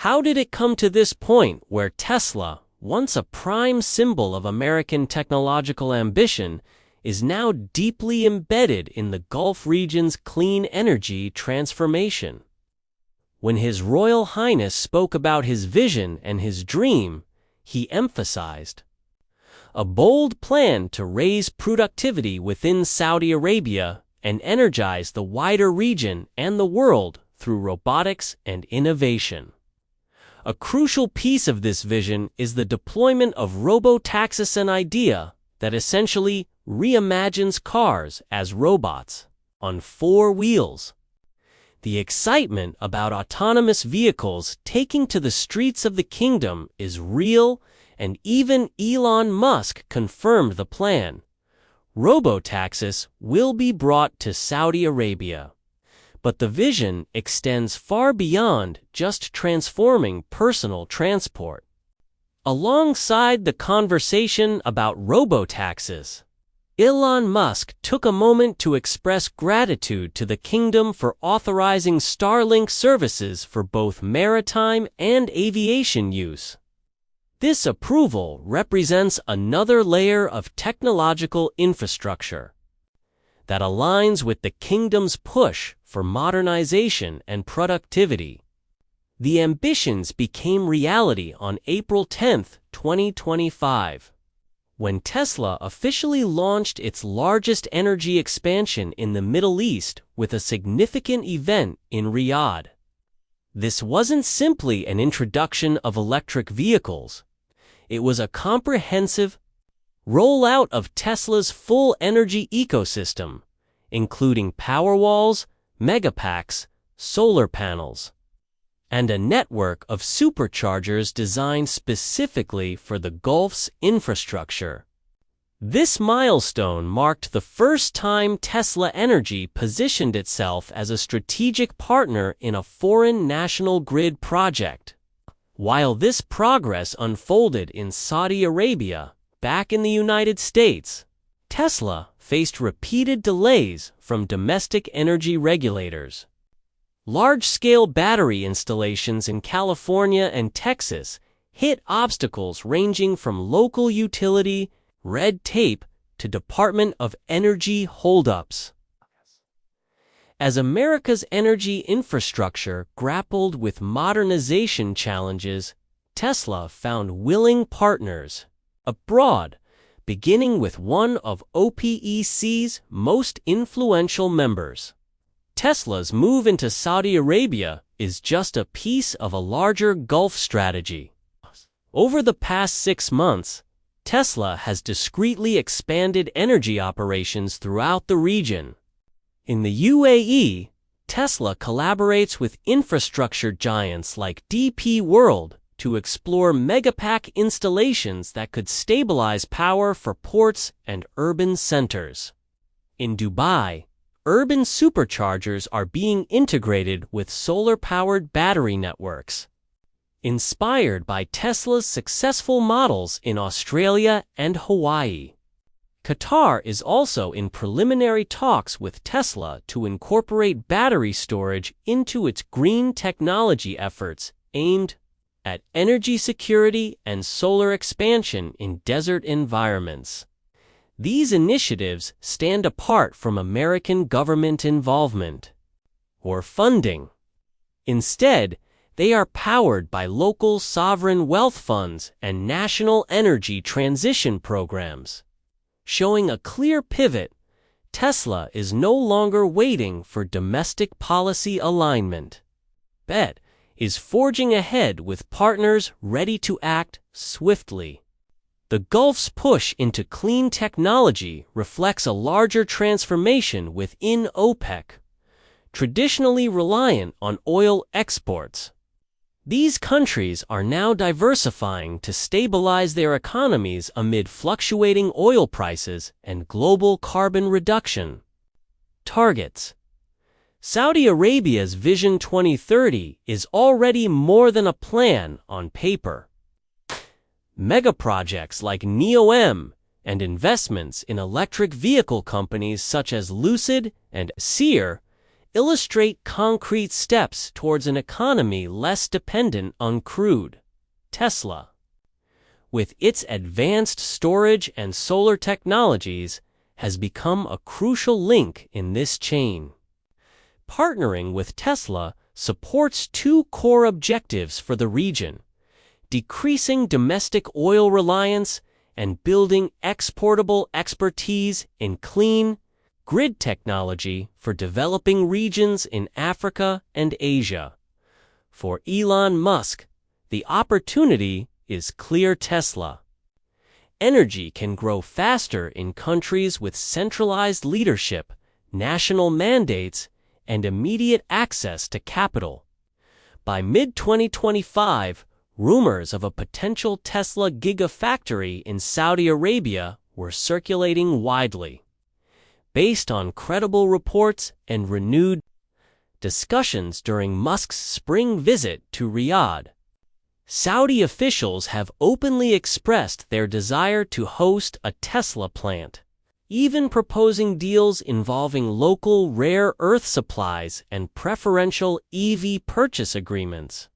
How did it come to this point where Tesla, once a prime symbol of American technological ambition, is now deeply embedded in the Gulf region's clean energy transformation? When His Royal Highness spoke about his vision and his dream, he emphasized a bold plan to raise productivity within Saudi Arabia and energize the wider region and the world through robotics and innovation. A crucial piece of this vision is the deployment of robotaxis, an idea that essentially reimagines cars as robots on four wheels. The excitement about autonomous vehicles taking to the streets of the kingdom is real, and even Elon Musk confirmed the plan. Robotaxis will be brought to Saudi Arabia. But the vision extends far beyond just transforming personal transport. Alongside the conversation about robotaxis, Elon Musk took a moment to express gratitude to the kingdom for authorizing Starlink services for both maritime and aviation use. This approval represents another layer of technological infrastructure that aligns with the kingdom's push for modernization and productivity. The ambitions became reality on April 10, 2025. When Tesla officially launched its largest energy expansion in the Middle East with a significant event in Riyadh. This wasn't simply an introduction of electric vehicles. It was a comprehensive rollout of Tesla's full energy ecosystem, including Powerwalls, Megapacks, solar panels, and a network of superchargers designed specifically for the Gulf's infrastructure. This milestone marked the first time Tesla Energy positioned itself as a strategic partner in a foreign national grid project. While this progress unfolded in Saudi Arabia, back in the United States, Tesla faced repeated delays from domestic energy regulators. Large-scale battery installations in California and Texas hit obstacles ranging from local utility, red tape, to Department of Energy holdups. As America's energy infrastructure grappled with modernization challenges, Tesla found willing partners abroad, beginning with one of OPEC's most influential members. Tesla's move into Saudi Arabia is just a piece of a larger Gulf strategy. Over the past 6 months, Tesla has discreetly expanded energy operations throughout the region. In the UAE, Tesla collaborates with infrastructure giants like DP World to explore megapack installations that could stabilize power for ports and urban centers. In Dubai, urban superchargers are being integrated with solar-powered battery networks. Inspired by Tesla's successful models in Australia and Hawaii, Qatar is also in preliminary talks with Tesla to incorporate battery storage into its green technology efforts aimed at energy security and solar expansion in desert environments. These initiatives stand apart from American government involvement or funding. Instead, they are powered by local sovereign wealth funds and national energy transition programs. Showing a clear pivot, Tesla is no longer waiting for domestic policy alignment, but is forging ahead with partners ready to act swiftly. The Gulf's push into clean technology reflects a larger transformation within OPEC, traditionally reliant on oil exports. These countries are now diversifying to stabilize their economies amid fluctuating oil prices and global carbon reduction targets. Saudi Arabia's Vision 2030 is already more than a plan on paper. Megaprojects like NEOM and investments in electric vehicle companies such as Lucid and Seer illustrate concrete steps towards an economy less dependent on crude. Tesla, with its advanced storage and solar technologies, has become a crucial link in this chain. Partnering with Tesla supports two core objectives for the region: decreasing domestic oil reliance and building exportable expertise in clean, grid technology for developing regions in Africa and Asia. For Elon Musk, the opportunity is clear. Tesla energy can grow faster in countries with centralized leadership, national mandates, and immediate access to capital. By mid-2025, rumors of a potential Tesla gigafactory in Saudi Arabia were circulating widely. Based on credible reports and renewed discussions during Musk's spring visit to Riyadh, Saudi officials have openly expressed their desire to host a Tesla plant, even proposing deals involving local rare earth supplies and preferential EV purchase agreements.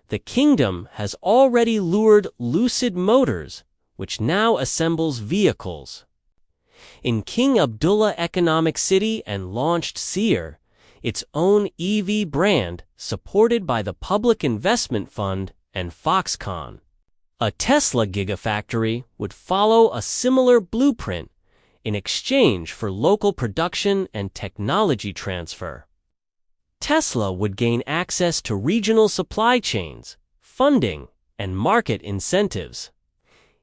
The kingdom has already lured Lucid Motors, which now assembles vehicles in King Abdullah Economic City, and launched Seer, its own EV brand supported by the Public Investment Fund and Foxconn. A Tesla gigafactory would follow a similar blueprint in exchange for local production and technology transfer. Tesla would gain access to regional supply chains, funding, and market incentives.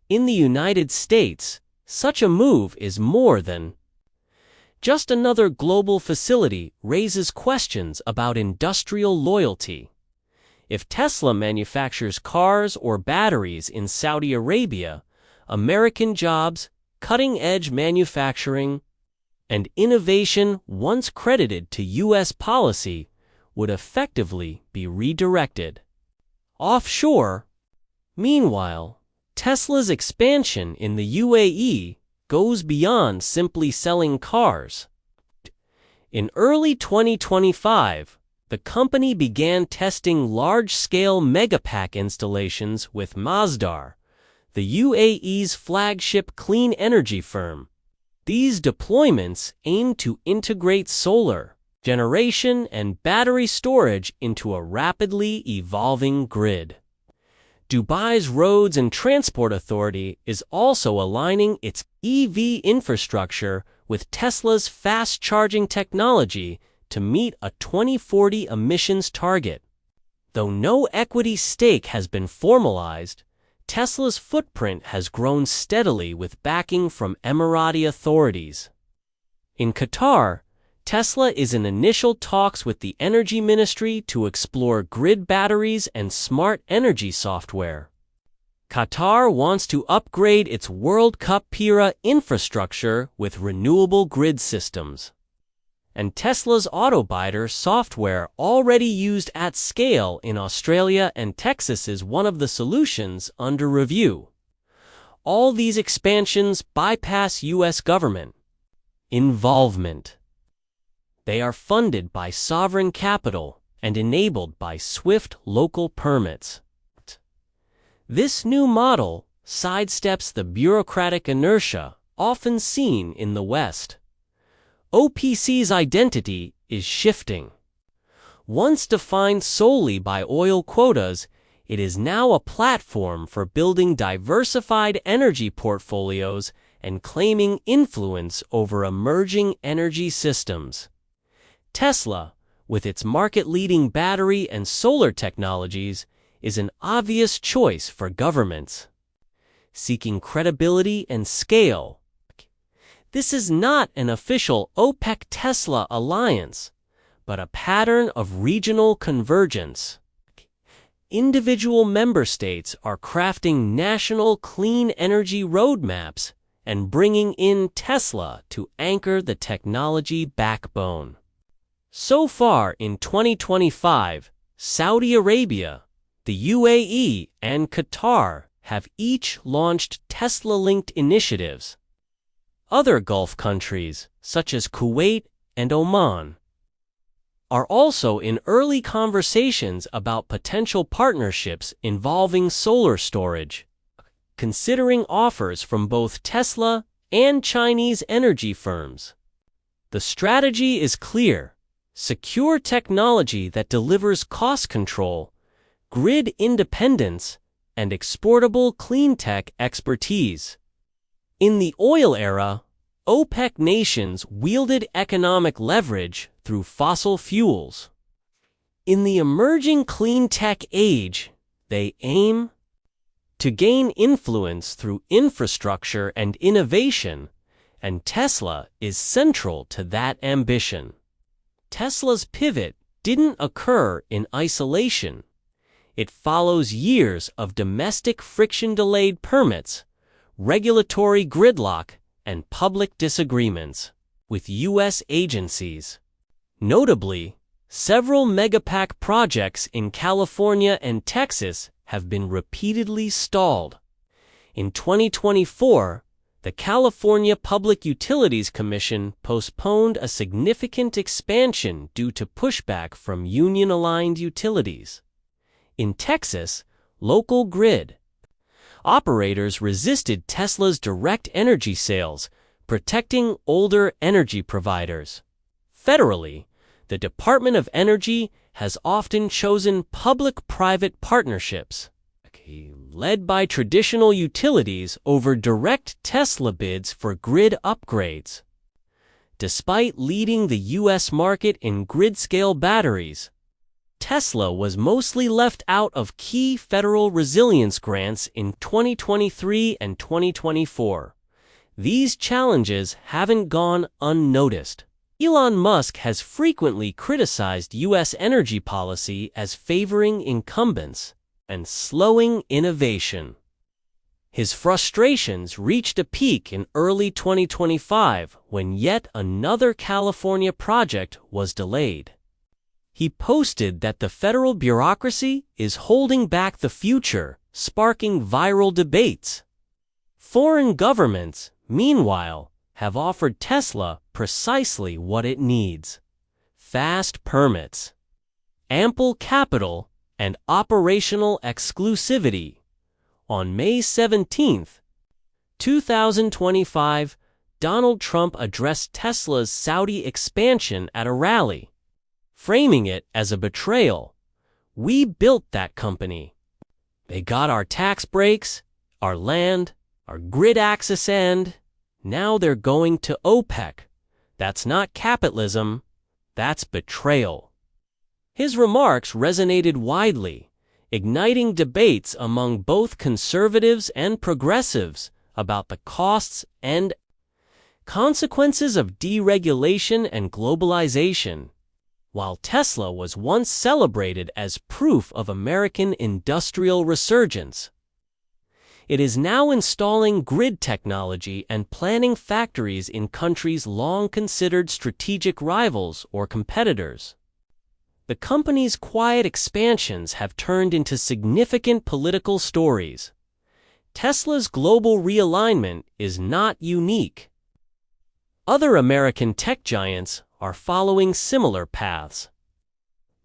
In the United States, such a move is more than just another global facility. Raises questions about industrial loyalty. If Tesla manufactures cars or batteries in Saudi Arabia, American jobs, cutting-edge manufacturing, and innovation once credited to U.S. policy would effectively be redirected offshore. Meanwhile, Tesla's expansion in the UAE goes beyond simply selling cars. In early 2025, the company began testing large-scale Megapack installations with Masdar, the UAE's flagship clean energy firm. These deployments aim to integrate solar generation and battery storage into a rapidly evolving grid. Dubai's Roads and Transport Authority is also aligning its EV infrastructure with Tesla's fast-charging technology to meet a 2040 emissions target. Though no equity stake has been formalized, Tesla's footprint has grown steadily with backing from Emirati authorities. In Qatar, Tesla is in initial talks with the Energy Ministry to explore grid batteries and smart energy software. Qatar wants to upgrade its World Cup PIRA infrastructure with renewable grid systems. And Tesla's Autobidder software, already used at scale in Australia and Texas, is one of the solutions under review. All these expansions bypass U.S. government involvement. They are funded by sovereign capital and enabled by swift local permits. This new model sidesteps the bureaucratic inertia often seen in the West. OPC's identity is shifting. Once defined solely by oil quotas, it is now a platform for building diversified energy portfolios and claiming influence over emerging energy systems. Tesla, with its market-leading battery and solar technologies, is an obvious choice for governments seeking credibility and scale. This is not an official OPEC-Tesla alliance, but a pattern of regional convergence. Individual member states are crafting national clean energy roadmaps and bringing in Tesla to anchor the technology backbone. So far in 2025, Saudi Arabia, the UAE, and Qatar have each launched Tesla-linked initiatives. Other Gulf countries, such as Kuwait and Oman, are also in early conversations about potential partnerships involving solar storage, considering offers from both Tesla and Chinese energy firms. The strategy is clear: secure technology that delivers cost control, grid independence, and exportable clean tech expertise. In the oil era, OPEC nations wielded economic leverage through fossil fuels. In the emerging clean tech age, they aim to gain influence through infrastructure and innovation, and Tesla is central to that ambition. Tesla's pivot didn't occur in isolation. It follows years of domestic friction-delayed permits, regulatory gridlock, and public disagreements with U.S. agencies. Notably, several megapack projects in California and Texas have been repeatedly stalled. In 2024, the California Public Utilities Commission postponed a significant expansion due to pushback from union-aligned utilities. In Texas, local grid operators resisted Tesla's direct energy sales, protecting older energy providers. Federally, the Department of Energy has often chosen public-private partnerships, led by traditional utilities, over direct Tesla bids for grid upgrades. Despite leading the U.S. market in grid-scale batteries, Tesla was mostly left out of key federal resilience grants in 2023 and 2024. These challenges haven't gone unnoticed. Elon Musk has frequently criticized U.S. energy policy as favoring incumbents and slowing innovation. His frustrations reached a peak in early 2025 when yet another California project was delayed. He posted that the federal bureaucracy is holding back the future, sparking viral debates. Foreign governments, meanwhile, have offered Tesla precisely what it needs: fast permits, ample capital, and operational exclusivity. On May 17, 2025, Donald Trump addressed Tesla's Saudi expansion at a rally, framing it as a betrayal. "We built that company. They got our tax breaks, our land, our grid access, and now they're going to OPEC. That's not capitalism, that's betrayal." His remarks resonated widely, igniting debates among both conservatives and progressives about the costs and consequences of deregulation and globalization. While Tesla was once celebrated as proof of American industrial resurgence, it is now installing grid technology and planning factories in countries long considered strategic rivals or competitors. The company's quiet expansions have turned into significant political stories. Tesla's global realignment is not unique. Other American tech giants are following similar paths.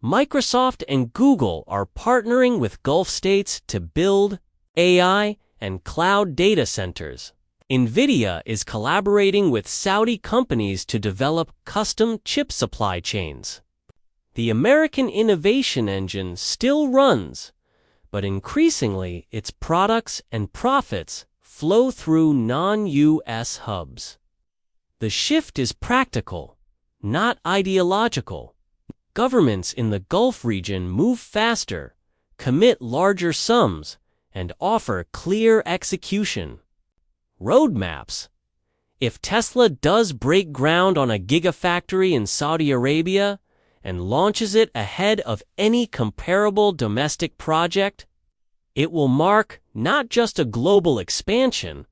Microsoft and Google are partnering with Gulf states to build AI and cloud data centers. NVIDIA is collaborating with Saudi companies to develop custom chip supply chains. The American innovation engine still runs, but increasingly its products and profits flow through non-U.S. hubs. The shift is practical, not ideological. Governments in the Gulf region move faster, commit larger sums, and offer clear execution roadmaps. If Tesla does break ground on a gigafactory in Saudi Arabia and launches it ahead of any comparable domestic project, it will mark not just a global expansion,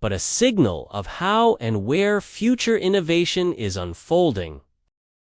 but a signal of how and where future innovation is unfolding.